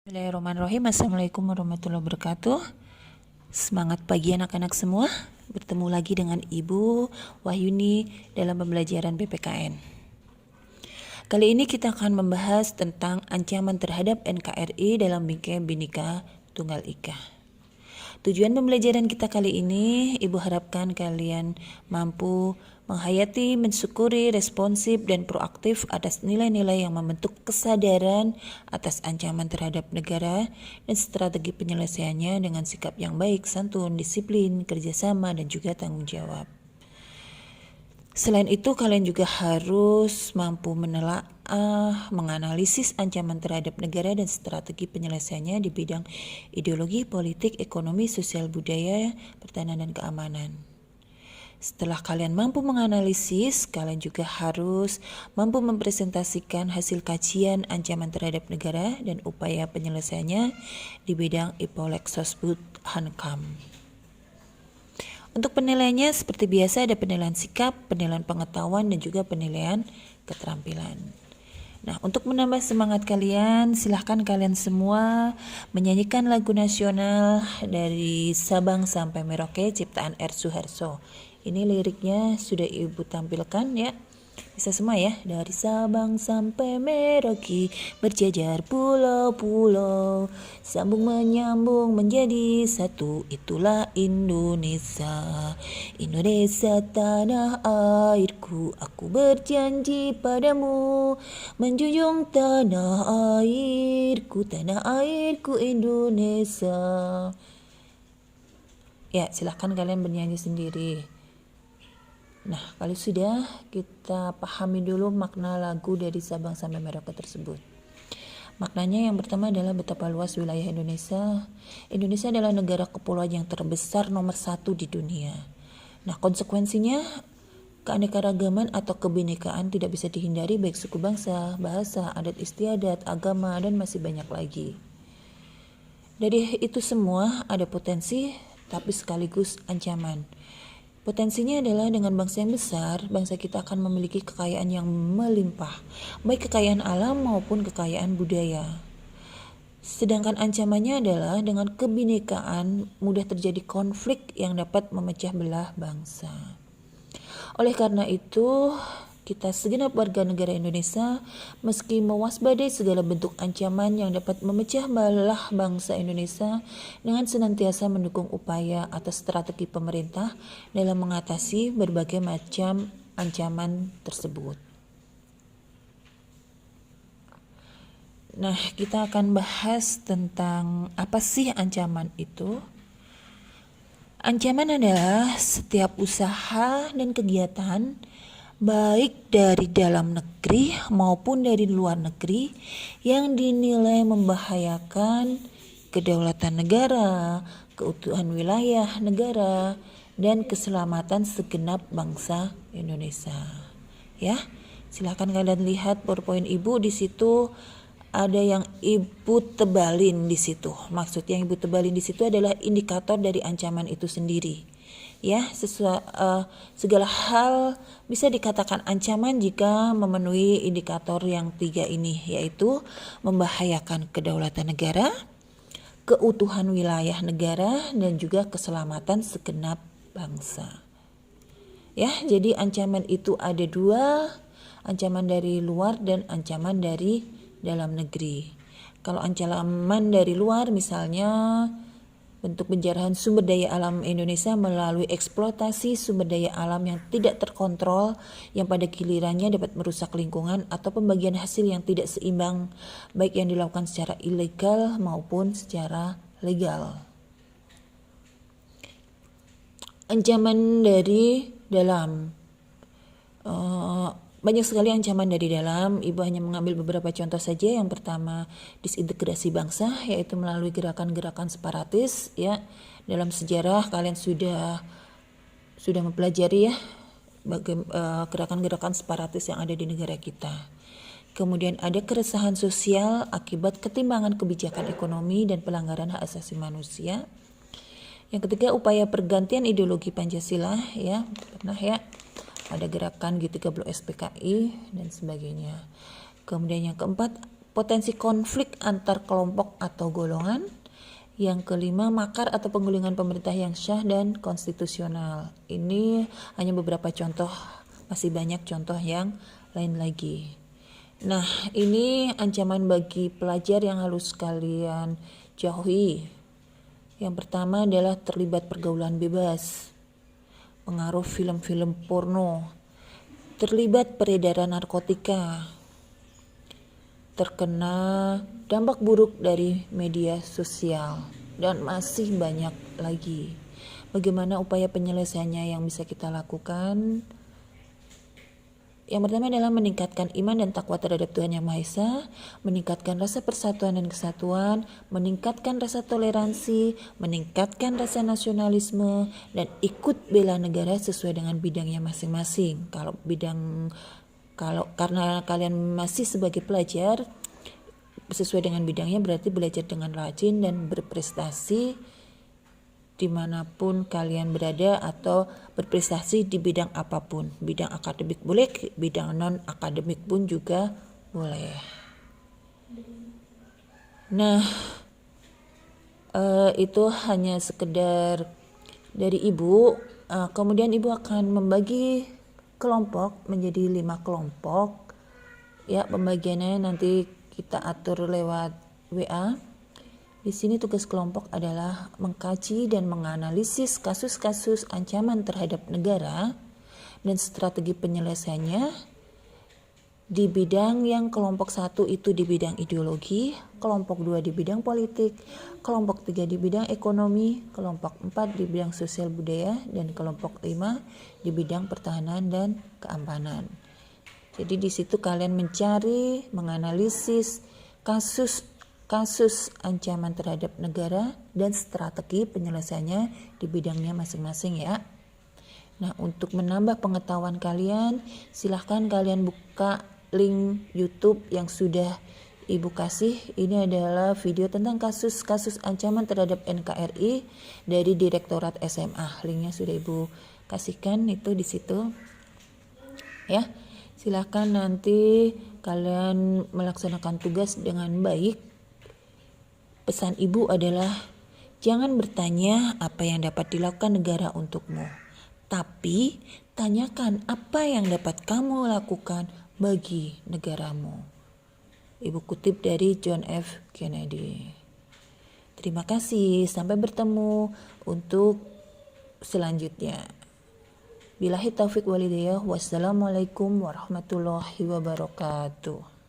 Bismillahirrahmanirrahim. Assalamualaikum warahmatullahi wabarakatuh. Semangat pagi anak-anak semua. Bertemu lagi dengan Ibu Wahyuni dalam pembelajaran PPKN. Kali ini kita akan membahas tentang ancaman terhadap NKRI dalam bingkai Bhinneka Tunggal Ika. Tujuan pembelajaran kita kali ini, Ibu harapkan kalian mampu menghayati, mensyukuri, responsif, dan proaktif atas nilai-nilai yang membentuk kesadaran atas ancaman terhadap negara dan strategi penyelesaiannya dengan sikap yang baik, santun, disiplin, kerjasama, dan juga tanggung jawab. Selain itu, kalian juga harus mampu menelaah, menganalisis ancaman terhadap negara dan strategi penyelesaiannya di bidang ideologi, politik, ekonomi, sosial, budaya, pertahanan, dan keamanan. Setelah kalian mampu menganalisis, kalian juga harus mampu mempresentasikan hasil kajian ancaman terhadap negara dan upaya penyelesaiannya di bidang IPOLEK Sosbud Hankam. Untuk penilaiannya seperti biasa ada penilaian sikap, penilaian pengetahuan, dan juga penilaian keterampilan. Nah, untuk menambah semangat kalian, silahkan kalian semua menyanyikan lagu nasional dari Sabang sampai Merauke ciptaan R. Suharso. Ini liriknya sudah Ibu tampilkan ya. Bisa semua ya, dari Sabang sampai Merauke berjajar pulau-pulau, sambung menyambung menjadi satu, itulah Indonesia. Indonesia tanah airku, aku berjanji padamu menjunjung tanah airku Indonesia. Ya, silahkan kalian bernyanyi sendiri. Nah, kalau sudah, kita pahami dulu makna lagu dari Sabang sampai Merauke tersebut. Maknanya yang pertama adalah betapa luas wilayah Indonesia. Indonesia adalah negara kepulauan yang terbesar nomor 1 di dunia. Nah, konsekuensinya keanekaragaman atau kebinekaan tidak bisa dihindari baik suku bangsa, bahasa, adat istiadat, agama, dan masih banyak lagi. Dari itu semua ada potensi tapi sekaligus ancaman. Potensinya adalah dengan bangsa yang besar, bangsa kita akan memiliki kekayaan yang melimpah, baik kekayaan alam maupun kekayaan budaya. Sedangkan ancamannya adalah dengan kebinekaan mudah terjadi konflik yang dapat memecah belah bangsa. Oleh karena itu, kita segenap warga negara Indonesia meski mewaspadai segala bentuk ancaman yang dapat memecah belah bangsa Indonesia dengan senantiasa mendukung upaya atau strategi pemerintah dalam mengatasi berbagai macam ancaman tersebut. Nah, kita akan bahas tentang apa sih ancaman itu. Ancaman adalah setiap usaha dan kegiatan baik dari dalam negeri maupun dari luar negeri yang dinilai membahayakan kedaulatan negara, keutuhan wilayah negara, dan keselamatan segenap bangsa Indonesia. Ya, silakan kalian lihat PowerPoint Ibu di situ ada yang Ibu tebalin di situ. Maksud yang Ibu tebalin di situ adalah indikator dari ancaman itu sendiri. Ya, segala hal bisa dikatakan ancaman jika memenuhi indikator yang 3 ini, yaitu membahayakan kedaulatan negara, keutuhan wilayah negara, dan juga keselamatan segenap bangsa. Ya, jadi ancaman itu ada 2, ancaman dari luar dan ancaman dari dalam negeri. Kalau ancaman dari luar misalnya bentuk penjarahan sumber daya alam Indonesia melalui eksploitasi sumber daya alam yang tidak terkontrol yang pada gilirannya dapat merusak lingkungan atau pembagian hasil yang tidak seimbang baik yang dilakukan secara ilegal maupun secara legal. Ancaman dari dalam banyak sekali ancaman dari dalam. Ibu hanya mengambil beberapa contoh saja. Yang pertama, disintegrasi bangsa, yaitu melalui gerakan-gerakan separatis. Ya, dalam sejarah kalian sudah mempelajari ya gerakan-gerakan separatis yang ada di negara kita. Kemudian ada keresahan sosial akibat ketimbangan kebijakan ekonomi dan pelanggaran hak asasi manusia. Yang ketiga, upaya pergantian ideologi Pancasila, ya, pernah ya. Ada gerakan G30 SPKI dan sebagainya. Kemudian yang keempat, potensi konflik antar kelompok atau golongan. Yang kelima, makar atau penggulingan pemerintah yang syah dan konstitusional. Ini hanya beberapa contoh, masih banyak contoh yang lain lagi. Nah, ini ancaman bagi pelajar yang harus kalian jauhi. Yang pertama adalah terlibat pergaulan bebas, pengaruh film-film porno, terlibat peredaran narkotika, terkena dampak buruk dari media sosial, dan masih banyak lagi. Bagaimana upaya penyelesaiannya yang bisa kita lakukan? Yang pertama adalah meningkatkan iman dan takwa terhadap Tuhan Yang Maha Esa, meningkatkan rasa persatuan dan kesatuan, meningkatkan rasa toleransi, meningkatkan rasa nasionalisme, dan ikut bela negara sesuai dengan bidangnya masing-masing. Karena kalian masih sebagai pelajar, sesuai dengan bidangnya berarti belajar dengan rajin dan berprestasi dimanapun kalian berada atau berprestasi di bidang apapun. Bidang akademik boleh, bidang non akademik pun juga boleh. Nah, itu hanya sekedar dari ibu. Kemudian ibu akan membagi kelompok menjadi 5 kelompok. Ya, pembagiannya nanti kita atur lewat WA. Di sini tugas kelompok adalah mengkaji dan menganalisis kasus-kasus ancaman terhadap negara dan strategi penyelesaiannya di bidang yang kelompok 1 itu di bidang ideologi, kelompok 2 di bidang politik, kelompok 3 di bidang ekonomi, kelompok 4 di bidang sosial budaya, dan kelompok 5 di bidang pertahanan dan keamanan. Jadi di situ kalian mencari, menganalisis kasus ancaman terhadap negara dan strategi penyelesaiannya di bidangnya masing-masing ya. Nah, untuk menambah pengetahuan kalian, silahkan kalian buka link YouTube yang sudah ibu kasih. Ini adalah video tentang kasus-kasus ancaman terhadap NKRI dari Direktorat SMA. Linknya sudah ibu kasihkan itu di situ. Ya, silahkan nanti kalian melaksanakan tugas dengan baik. Pesan ibu adalah jangan bertanya apa yang dapat dilakukan negara untukmu, tapi tanyakan apa yang dapat kamu lakukan bagi negaramu. Ibu kutip dari John F. Kennedy. Terima kasih, sampai bertemu untuk selanjutnya. Billahi taufiq walhidayah. Wassalamualaikum warahmatullahi wabarakatuh.